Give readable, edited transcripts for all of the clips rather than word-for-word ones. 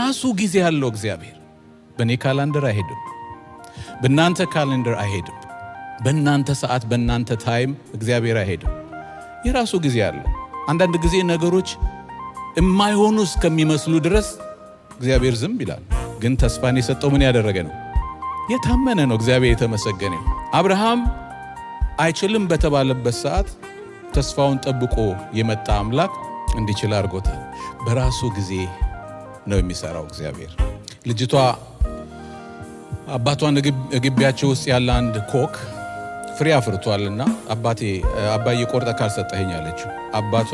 የራሱ ጊዜ ያለው እግዚአብሔር በኔ ካላንደር አይሄድም፣ በእናንተ ካላንደር አይሄድም፣ በእናንተ ሰዓት በእናንተ ታይም እግዚአብሔር አይሄድም። የራሱ ጊዜ አለው። አንዳንድ ጊዜ ነገሮች የማይሆኑ እስከሚመስሉ ድረስ እግዚአብሔር ዝም ይላል። ግን ተስፋን የሰጠው ምን ያደረገ ነው? የታመነ ነው። እግዚአብሔር የተመሰገነ። አብርሃም አይችልም በተባለበት ሰዓት ተስፋውን ጠብቆ የመጣ አምላክ እንዲችል አድርጎታል። በራሱ ጊዜ ነው የሚሰራው እግዚአብሔር። ልጅቷ አባቷን ግቢያቸው ውስጥ ያለ አንድ ኮክ ፍሬ አፍርቷልና አባዬ ቆርጠ ካልሰጠኸኝ አለችው። አባቷ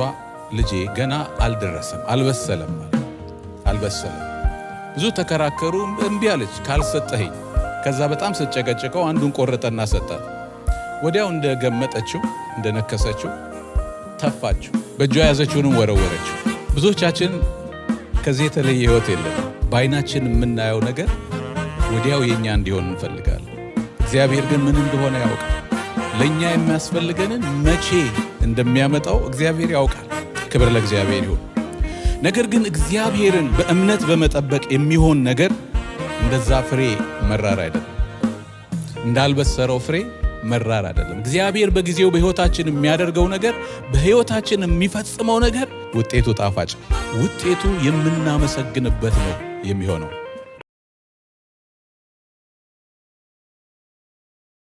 ልጄ ገና አልደረሰም አልበሰለም። ብዙ ተከራከሩ፣ እምቢ አለች ካልሰጠኸኝ። ከዛ በጣም ስጨቀጨቀው አንዱን ቆረጠና ሰጣት። ወዲያው እንደገመጠችው እንደነከሰችው ተፋችው፣ በእጇ ያዘችውንም ወረወረችው። ብዙዎቻችን ከዚህ የተለየ ህይወት የለም። በአይናችን የምናየው ነገር ወዲያው የኛ እንዲሆን እንፈልጋለን። እግዚአብሔር ግን ምን እንደሆነ ያውቃል። ለኛ የሚያስፈልገንን መቼ እንደሚያመጣው እግዚአብሔር ያውቃል። ክብር ለእግዚአብሔር ይሁን። ነገር ግን እግዚአብሔርን በእምነት በመጠበቅ የሚሆን ነገር እንደዛ ፍሬ መራር አይደለም፣ እንዳልበሰረው ፍሬ መራር አይደለም። እግዚአብሔር በጊዜው በህይወታችን የሚያደርገው ነገር፣ በህይወታችን የሚፈጽመው ነገር ውጤቱ ጣፋጭ፣ ውጤቱ የምናመሰግንበት ነው የሚሆነው።